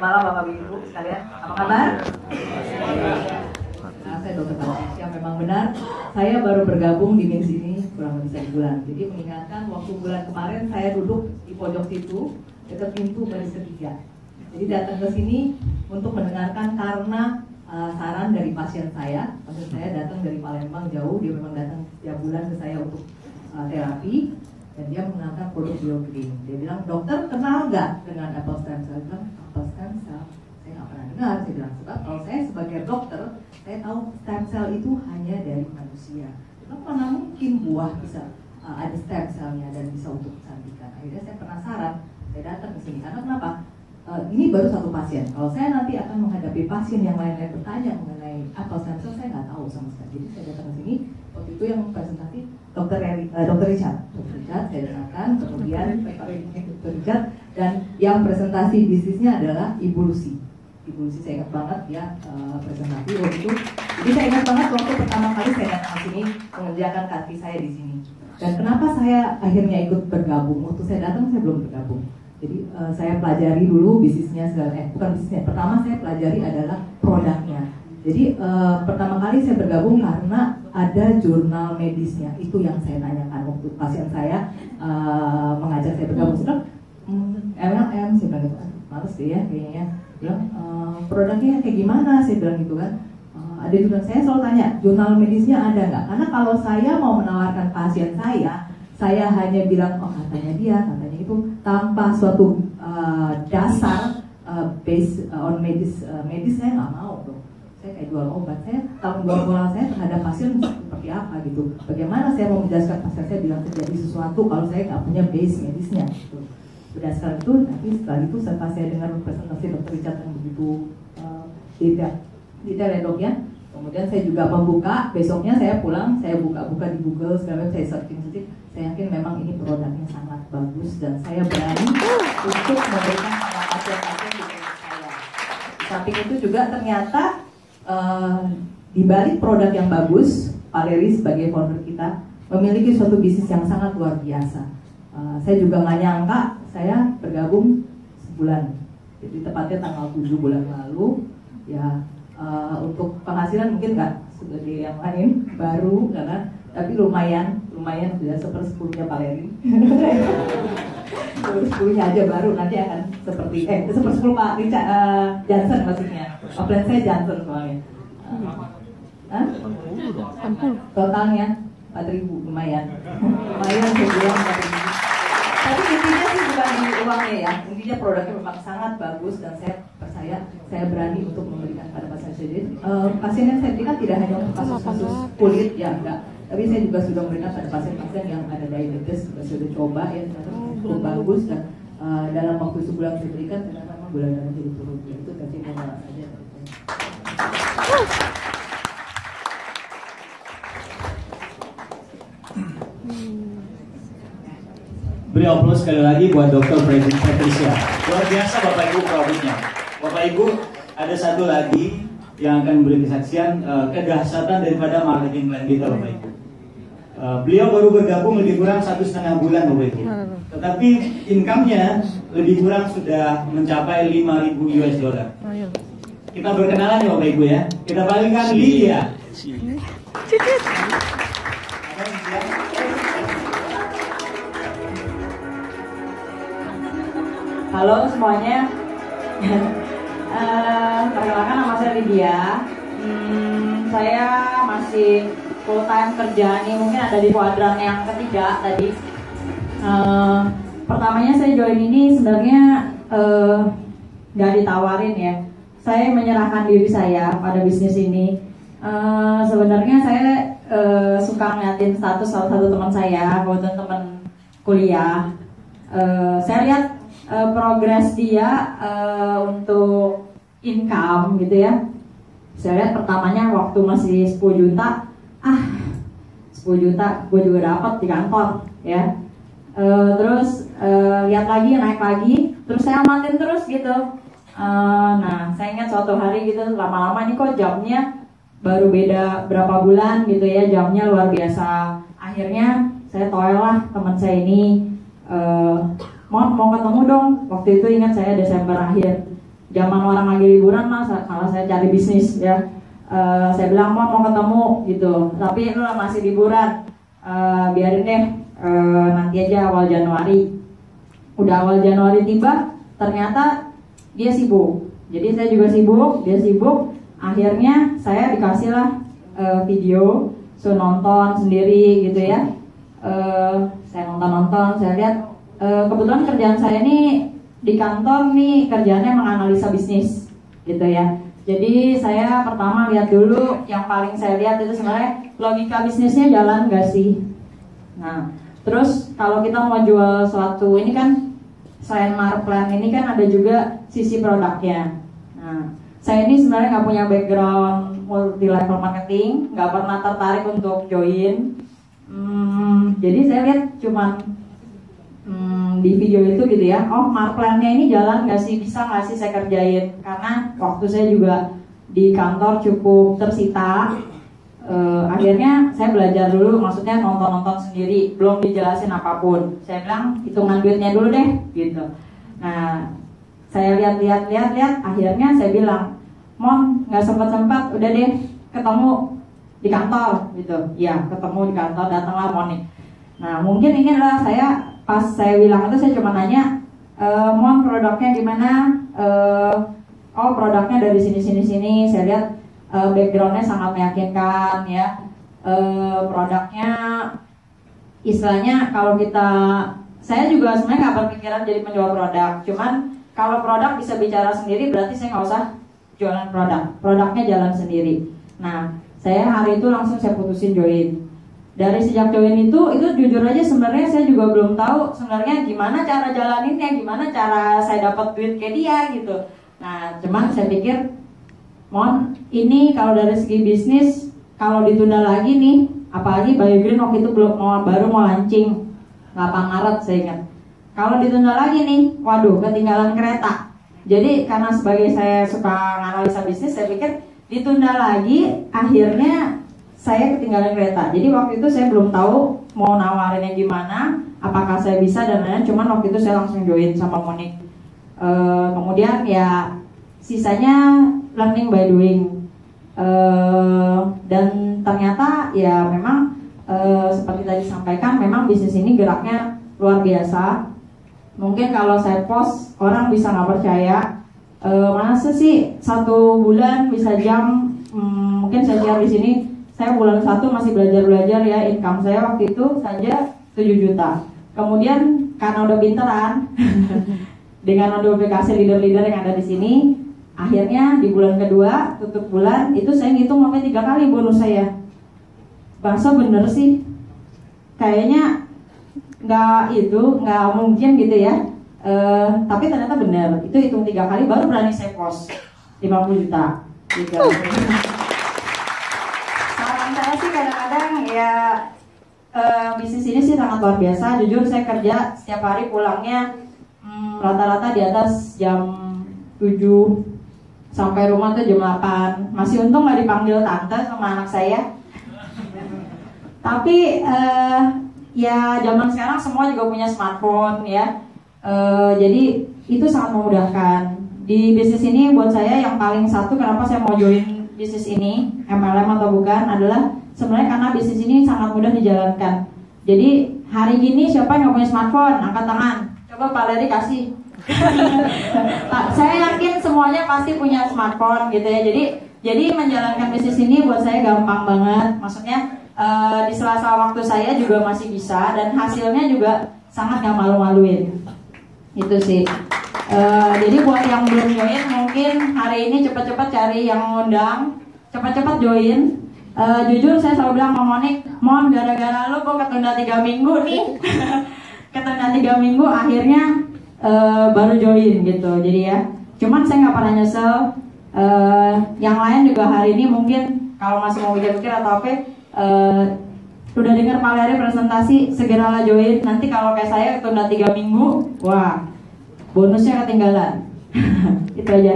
malam Bapak Ibu sekalian, apa kabar? Nah, saya Dr. Patricia, memang benar saya baru bergabung di MINS ini kurang lebih 1 bulan. Jadi mengingatkan waktu bulan kemarin saya duduk di pojok situ dekat pintu baris ketiga. Jadi datang ke sini untuk mendengarkan karena saran dari pasien saya datang dari Palembang jauh, dia memang datang setiap bulan ke saya untuk terapi. Dan dia mengenalkan produk BioGreen. Dia bilang, dokter kenal nggak dengan apple stem cell? Saya bilang, apple stem cell? Saya nggak pernah dengar. Saya bilang, sebab kalau saya sebagai dokter, saya tahu stem cell itu hanya dari manusia. Kenapa mana mungkin buah bisa ada stem cellnya dan bisa untuk kecantikan? Akhirnya saya penasaran, saya datang ke sini. Karena kenapa? Ini baru 1 pasien. Kalau saya nanti akan menghadapi pasien yang lain-lain bertanya mengenai apple stem cell, saya nggak tahu sama sekali. Jadi saya datang ke sini. Waktu itu yang presentasi Dr. Richard. Dr. Richard saya dengarkan, kemudian Dr. Richard, dan yang presentasi bisnisnya adalah Ibu Lucy. Ibu Lucy saya ingat banget ya presentasi waktu itu. Jadi saya ingat banget waktu pertama kali saya datang ke sini mengerjakan kaki saya di sini. Dan kenapa saya akhirnya ikut bergabung? Waktu saya datang saya belum bergabung. Jadi saya pelajari dulu bisnisnya, bukan bisnisnya. Pertama saya pelajari adalah produknya. Jadi pertama kali saya bergabung karena ada jurnal medisnya. Itu yang saya tanyakan waktu pasien saya mengajak saya bergabung. Saya bilang, saya bilang gitu, males deh ya kayaknya. Bilang, produknya kayak gimana? Saya bilang gitu kan. Ada jurnal, saya selalu tanya, jurnal medisnya ada nggak? Karena kalau saya mau menawarkan pasien saya hanya bilang, oh katanya dia, katanya itu, tanpa suatu dasar based on medis saya nggak mau dong. Saya kayak jual obat, saya tanggung jawab moral saya terhadap pasien seperti apa gitu. Bagaimana saya mau menjelaskan pasien saya bilang terjadi sesuatu kalau saya nggak punya base medisnya gitu. Berdasarkan itu, nanti setelah itu setelah saya dengar presentasi Dr. Richard yang begitu detail ya dok ya. Kemudian saya juga membuka, besoknya saya pulang, saya buka-buka di Google, segala macam saya searching. Saya yakin memang ini produknya sangat bagus dan saya berani untuk memberikan kepada pasien-pasien di klinik saya. Di samping itu juga ternyata di balik produk yang bagus, Pak Leri sebagai founder kita memiliki suatu bisnis yang sangat luar biasa. Saya juga nggak nyangka saya bergabung sebulan, jadi tepatnya tanggal 7 bulan lalu. Ya untuk penghasilan mungkin nggak sebagai yang lain baru, karena tapi lumayan sudah 1/10-nya Pak Leri. 1/10-nya aja baru, nanti akan seperti 1/10 Pak Richard Johnson maksudnya. Offline saya Johnson soalnya. Totalnya 4.000, lumayan sebulan 4.000. Tapi intinya sih bukan di uangnya ya, intinya produknya memang sangat bagus dan saya percaya saya berani untuk memberikan pada pasien saya. Jadi pasien yang saya berikan tidak hanya untuk kasus-kasus kulit ya enggak, tapi saya juga sudah memberikan pada pasien-pasien yang ada diabetes, juga sudah coba ya ternyata cukup bagus dan dalam waktu sebulan saya berikan ternyata memang gula darah jadi turun. Itu testimonial saja. Beri aplaus sekali lagi buat Dr. Patricia. Luar biasa Bapak Ibu produknya. Bapak Ibu, ada satu lagi yang akan memberi kesaksian kedahsyatan daripada marketing plan kita Bapak Ibu. Beliau baru bergabung lebih kurang 1,5 bulan Bapak Ibu. Tetapi income-nya lebih kurang sudah mencapai 5.000 US dollar. Kita berkenalan ya Bapak Ibu ya. Kita panggilkan Lydia. Halo semuanya, perkenalkan nama saya Lydia. Saya masih full time kerja nih, mungkin ada di kuadran yang ketiga tadi. Pertamanya saya join ini sebenarnya nggak ditawarin ya. Saya menyerahkan diri saya pada bisnis ini. Sebenarnya saya suka ngeliatin status salah satu teman saya, kebetulan teman kuliah. Saya lihat progres dia untuk income gitu ya. Saya lihat pertamanya waktu masih 10 juta, 10 juta gue juga dapat di kantor ya. Terus lihat lagi, naik lagi, terus saya amatin terus gitu. Nah saya ingat suatu hari gitu, lama-lama ini kok jamnya baru beda berapa bulan gitu ya, jamnya luar biasa. Akhirnya saya toel lah teman saya ini, mau ketemu dong. Waktu itu ingat saya Desember akhir. zaman orang lagi liburan mas, malah saya cari bisnis ya. Saya bilang mau ketemu gitu, tapi lu masih liburan, biarin deh, nanti aja awal Januari. Udah awal Januari tiba, ternyata dia sibuk. Jadi saya juga sibuk, dia sibuk. Akhirnya saya dikasih lah video, so nonton sendiri gitu ya. Saya nonton, saya lihat kebetulan kerjaan saya ini di kantor nih kerjaannya menganalisa bisnis gitu ya. Jadi saya pertama lihat dulu, yang paling saya lihat itu sebenarnya logika bisnisnya jalan nggak sih. Nah, terus kalau kita mau jual suatu, ini kan selain Marplan ini kan ada juga sisi produknya. Nah, saya ini sebenarnya nggak punya background multi level marketing, nggak pernah tertarik untuk join. Jadi saya lihat cuman di video itu gitu ya, oh Marplannya ini jalan nggak sih, bisa nggak sih saya kerjain, karena waktu saya juga di kantor cukup tersita. Akhirnya saya belajar dulu, maksudnya nonton sendiri, belum dijelasin apapun. Saya bilang hitungan duitnya dulu deh gitu. Nah, saya lihat, akhirnya saya bilang, Mon nggak sempat, udah deh ketemu di kantor gitu. Ya ketemu di kantor, datanglah Mon nih. Nah mungkin ini adalah saya, pas saya bilang itu saya cuma nanya, Mon produknya gimana? Oh produknya dari sini. Saya lihat backgroundnya sangat meyakinkan ya. Produknya istilahnya kalau saya juga sebenarnya nggak berpikiran jadi penjual produk. Cuman kalau produk bisa bicara sendiri, berarti saya nggak usah jualan produknya jalan sendiri. Nah saya hari itu langsung saya putusin join. Dari sejak join itu jujur aja sebenarnya saya juga belum tahu sebenarnya gimana cara jalaninnya, gimana cara saya dapat duit kayak dia gitu. Nah, cuman saya pikir, Mon, ini kalau dari segi bisnis, kalau ditunda lagi nih, apalagi Bayu Green waktu itu baru mau launching 8 Maret saya ingat. Kalau ditunda lagi nih, waduh, ketinggalan kereta. Jadi karena sebagai saya suka analisa bisnis, saya pikir ditunda lagi, akhirnya saya ketinggalan kereta. Jadi waktu itu saya belum tahu mau nawarinnya gimana, apakah saya bisa dan lain-lain. Cuman waktu itu saya langsung join sama Monik. Kemudian ya sisanya learning by doing. Dan ternyata ya memang seperti tadi sampaikan, memang bisnis ini geraknya luar biasa. Mungkin kalau saya post orang bisa nggak percaya. Masa sih 1 bulan bisa jam? Mungkin saya share di sini. Saya bulan 1 masih belajar ya, income saya waktu itu saja 7 juta. Kemudian karena udah pinteran dengan modifikasi leader-leader yang ada di sini, akhirnya di bulan kedua tutup bulan itu saya ngitung sampai 3 kali bonus saya. Bahasa bener sih, kayaknya nggak mungkin gitu ya. Tapi ternyata bener, itu hitung 3 kali baru berani saya post 50 juta gitu. Saya sih kadang-kadang ya bisnis ini sih sangat luar biasa. Jujur saya kerja setiap hari pulangnya rata-rata di atas jam 7, sampai rumah tuh jam 8. Masih untung gak dipanggil tante sama anak saya. Tapi ya zaman sekarang semua juga punya smartphone ya. Jadi itu sangat memudahkan. Di bisnis ini buat saya yang paling satu kenapa saya mau join bisnis ini, MLM atau bukan, adalah sebenarnya karena bisnis ini sangat mudah dijalankan. Jadi hari gini siapa yang punya smartphone? Angkat tangan. Coba Pak Leri kasih. Saya yakin semuanya pasti punya smartphone gitu ya. Jadi menjalankan bisnis ini buat saya gampang banget. Maksudnya di sela-sela waktu saya juga masih bisa, dan hasilnya juga sangat gak malu-maluin. Itu sih. Jadi buat yang belum join, mungkin hari ini cepat-cepat cari yang ngundang, cepat-cepat join. Jujur saya selalu bilang sama Monik, Mon gara-gara lu kok ketunda 3 minggu nih. Ketunda 3 minggu akhirnya baru join gitu. Jadi ya, cuman saya nggak pernah nyesel. Yang lain juga hari ini mungkin kalau masih mau mikir-mikir atau apa, udah dengar Pak Leri presentasi, segeralah join. Nanti kalau kayak saya ketunda 3 minggu, wah bonusnya ketinggalan. Itu aja.